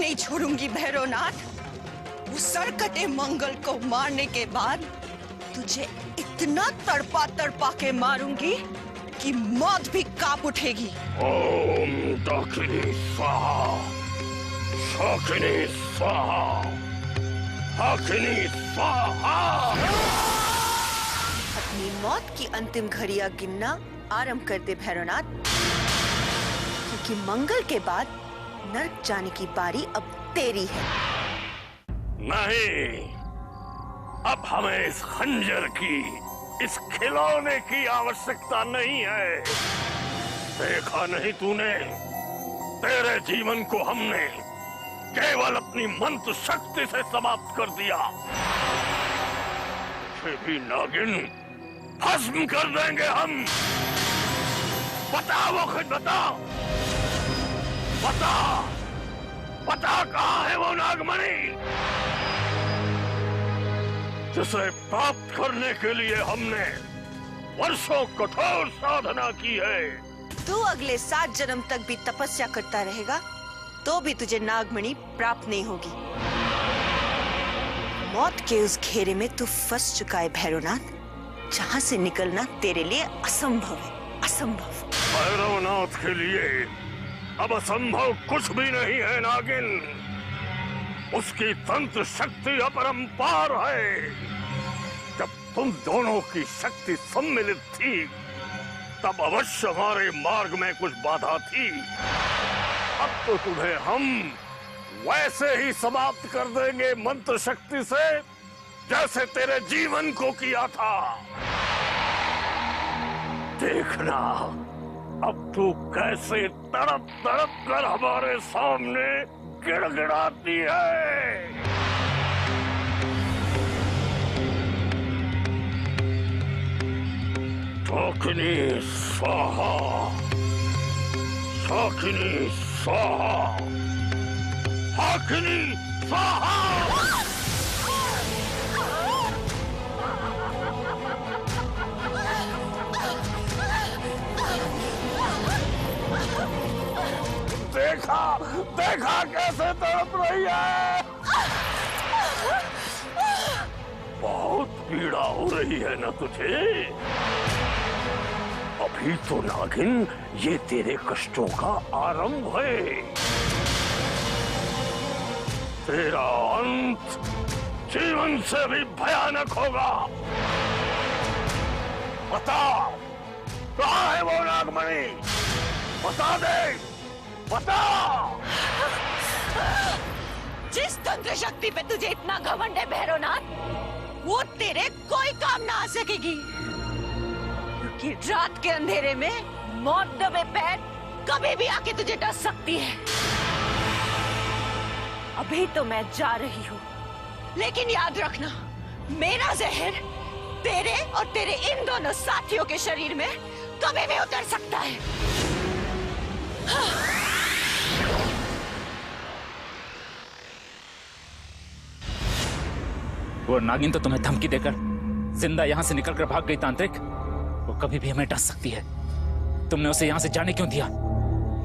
नहीं छोड़ूंगी भैरवनाथ। उस सरकटे मंगल को मारने के बाद तुझे इतना तड़पा तड़पा के मारूंगी कि मौत भी कांप उठेगी। ओम दाकिनी स्वाहा, शाकिनी स्वाहा, हाकिनी स्वाहा। अपनी मौत की अंतिम घड़ियां गिनना आरंभ कर दे भैरवनाथ, क्योंकि मंगल के बाद नर्क जाने की बारी अब तेरी है। नहीं, अब हमें इस खंजर की, इस खिलौने की आवश्यकता नहीं है। देखा नहीं तूने, तेरे जीवन को हमने केवल अपनी मंत्र शक्ति से समाप्त कर दिया। फिर भी नागिन भस्म कर देंगे हम। बता वो खुद बता, बता, बता कहाँ है वो नागमणि जिसे प्राप्त करने के लिए हमने वर्षों कठोर साधना की है। तू अगले 7 जन्म तक भी तपस्या करता रहेगा तो भी तुझे नागमणि प्राप्त नहीं होगी। मौत के उस घेरे में तू फंस चुका है भैरवनाथ, जहाँ से निकलना तेरे लिए असंभव है, असंभव। भैरवनाथ के लिए अब असंभव कुछ भी नहीं है नागिन। उसकी तंत्र शक्ति अपरंपार है। जब तुम दोनों की शक्ति सम्मिलित थी तब अवश्य हमारे मार्ग में कुछ बाधा थी। अब तो तुम्हें हम वैसे ही समाप्त कर देंगे मंत्र शक्ति से जैसे तेरे जीवन को किया था। देखना अब तू कैसे तड़प तड़प कर हमारे सामने गिड़गिड़ाती है। शाकिनी स्वाहा, शाकिनी स्वाहा, हाकिनी स्वाहा। देखा, देखा कैसे तड़प रही है। बहुत पीड़ा हो रही है ना तुझे। अभी तो नागिन ये तेरे कष्टों का आरंभ है। तेरा अंत जीवन से भी भयानक होगा। बता कहाँ है वो नागमणि, बता दे, बता। जिस तंत्र शक्ति पे तुझे इतना घमंड है भैरवनाथ, वो तेरे कोई काम ना आ सकेगी, क्योंकि रात के अंधेरे में मौत दबे पैर कभी भी आके तुझे डस सकती है। अभी तो मैं जा रही हूँ, लेकिन याद रखना मेरा जहर तेरे और तेरे इन दोनों साथियों के शरीर में कभी भी उतर सकता है। वो नागिन तो तुम्हें धमकी देकर जिंदा यहाँ से निकलकर भाग गई तांत्रिक। वो कभी भी हमें डस सकती है। तुमने उसे यहाँ से जाने क्यों दिया?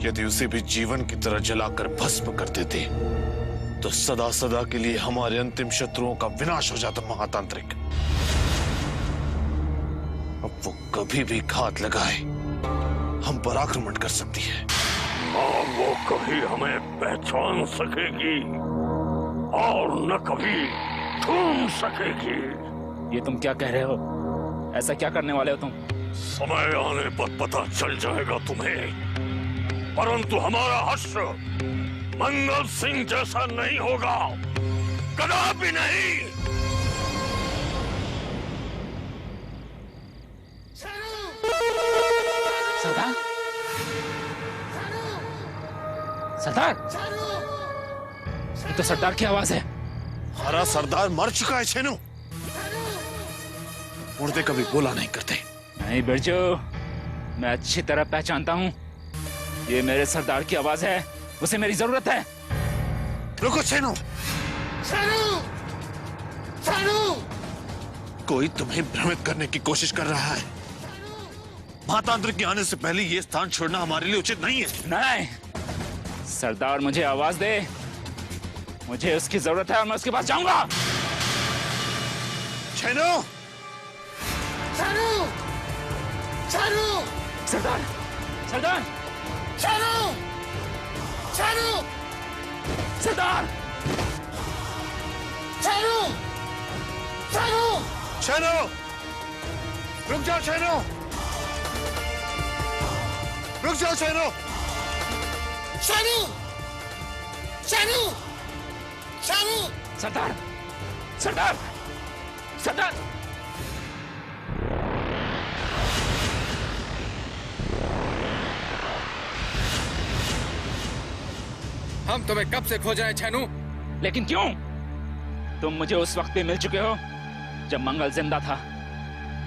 यदि उसे भी जीवन की तरह जलाकर भस्म कर देते तो सदा सदा के लिए हमारे अंतिम शत्रुओं का विनाश हो जाता महातांत्रिक। अब वो कभी भी घात लगाए हम पर आक्रमण कर सकती है। वो कभी हमें पहचान सकेगी और न कभी ढूंढ सकेगी। ये तुम क्या कह रहे हो? ऐसा क्या करने वाले हो तुम? समय आने पर पता चल जाएगा तुम्हें, परंतु हमारा हश्र मंगल सिंह जैसा नहीं होगा, कदापि नहीं। सरदार, सरदार, ये तो सरदार की आवाज है। हमारा सरदार मर चुका है छेनू। मुर्दे कभी बोला नहीं करते। नहीं बिरजू, मैं अच्छी तरह पहचानता हूँ। ये मेरे सरदार की आवाज है, उसे मेरी जरूरत है। रुको छेनू। कोई तुम्हें भ्रमित करने की कोशिश कर रहा है। महातांत्रिक के आने से पहले ये स्थान छोड़ना हमारे लिए उचित नहीं है। नहीं, सरदार मुझे आवाज दे मुझे उसकी जरूरत है और मैं उसके पास जाऊंगा। छेनो! छेनू! छेनू! सरदार, सरदार, छेनू! छेनू! सरदार! छेनू! छेनू! छेनो! रुक जाओ छेनो! रुक जाओ छेनो! छेनू! छेनू! छेनू! सरदार, सरदार, सरदार! हम तुम्हें कब से खोज रहे हैं छेनू? लेकिन क्यों? तुम मुझे उस वक्त पे मिल चुके हो जब मंगल जिंदा था,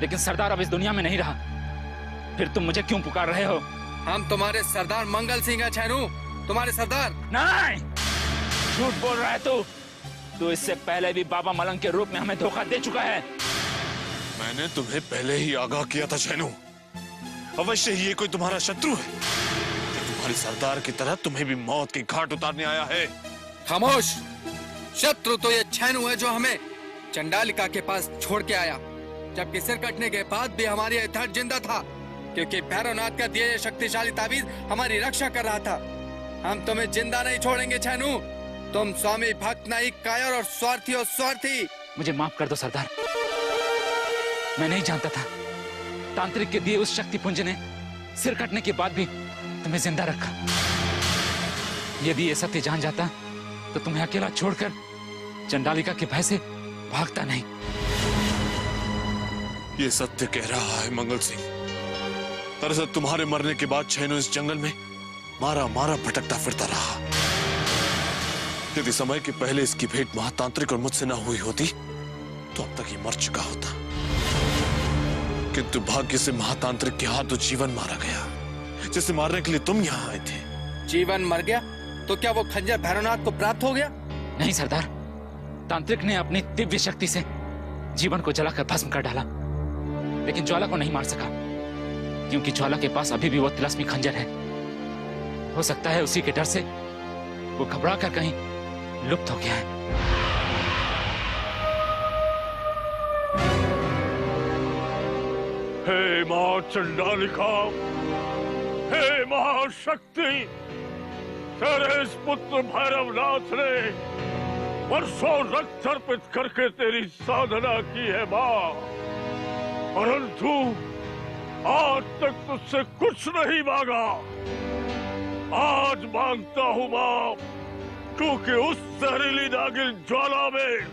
लेकिन सरदार अब इस दुनिया में नहीं रहा। फिर तुम मुझे क्यों पुकार रहे हो? हम तुम्हारे सरदार मंगल सिंह हैं छेनू, तुम्हारे सरदार। नहीं, झूठ बोल रहा है तू। तू इससे पहले भी बाबा मलंग के रूप में हमें धोखा दे चुका है। मैंने तुम्हें पहले ही आगाह किया था छेनो। अवश्य ही ये कोई तुम्हारा शत्रु है। ये तुम्हारे सरदार की तरह तुम्हें भी मौत की घाट उतारने आया है। खामोश! शत्रु तो ये छेनू है जो हमें चंडालिका के पास छोड़ के आया, जबकि सिर कटने के बाद भी हमारी यथार्थ जिंदा था, क्योंकि भैरवनाथ का दिया ये शक्तिशाली ताबीज हमारी रक्षा कर रहा था। हम तुम्हें जिंदा नहीं छोड़ेंगे छेनू। तुम स्वामी भक्त नहीं, कायर और स्वार्थी और स्वार्थी। मुझे माफ कर दो सरदार, मैं नहीं जानता था। तांत्रिक के दिए उस शक्ति पुंज ने सिर कटने के बाद भी तुम्हें जिंदा रखा। यदि ये सत्य जान जाता तो तुम्हें अकेला छोड़कर चंडालिका के भय से भागता नहीं। ये सत्य कह रहा है मंगल सिंह। दरअसल तुम्हारे मरने के बाद छेनो इस जंगल में मारा मारा भटकता फिरता रहा। यदि समय के पहले इसकी भेंट महातांत्रिक और मुझसे ना हुई होती तो अब तक ये मर चुका होता, किंतु भाग्य से महातांत्रिक के हाथों जीवन मारा गया, जिसे मारने के लिए तुम यहाँ आए थे। जीवन मर गया तो क्या वो खंजर भैरवनाथ को प्राप्त हो गया? नहीं सरदार, तांत्रिक ने अपनी दिव्य शक्ति से जीवन को जलाकर भस्म कर डाला, लेकिन ज्वाला को नहीं मार सका, क्योंकि ज्वाला के पास अभी भी वो तिलस्मी खंजर है। हो सकता है उसी के डर से वो घबरा कर कहीं लुप्त हो गया है। हे मां चंडालिका, हे महाशक्ति, तेरे इस पुत्र भैरवनाथ ने वर्षों रक्त अर्पित करके तेरी साधना की है मां, परंतु आज तक तुझसे कुछ नहीं मांगा। आज मांगता हूं मां, क्योंकि उस जहरीली नागिन ज्वाला में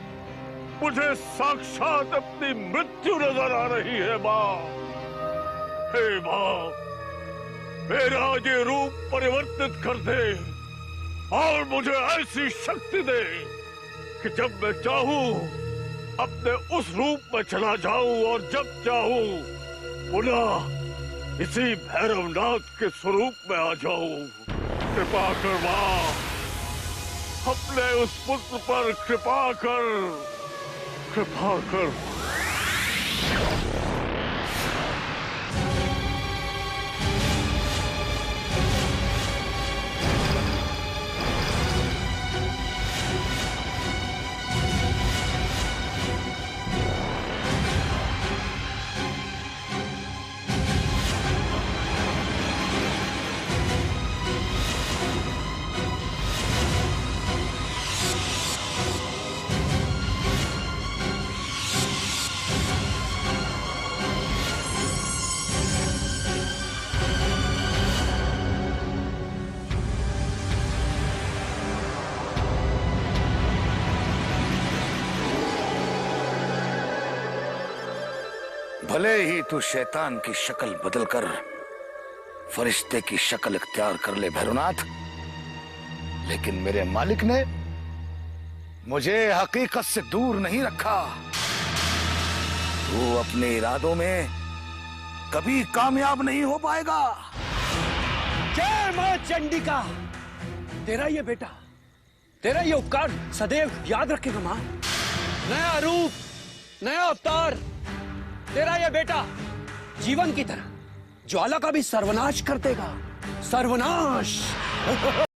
मुझे साक्षात अपनी मृत्यु नजर आ रही है मां। हे मां, मेरा ये रूप परिवर्तित कर दे और मुझे ऐसी शक्ति दे कि जब मैं चाहूं अपने उस रूप में चला जाऊं और जब चाहूं पुनः इसी भैरवनाथ के स्वरूप में आ जाऊं। कृपा कर मां, अपने उस पुत्र पर कृपा कर, कृपा कर। भले ही तू शैतान की शक्ल बदलकर फरिश्ते की शक्ल इख्तियार कर ले भैरवनाथ, लेकिन मेरे मालिक ने मुझे हकीकत से दूर नहीं रखा। तू अपने इरादों में कभी कामयाब नहीं हो पाएगा। जय मां चंडिका, तेरा ये बेटा, तेरा ये उपकार सदैव याद रखेगा मां। नया रूप, नया अवतार, तेरा ये बेटा जीवन की तरह ज्वाला का भी सर्वनाश कर देगा। सर्वनाश।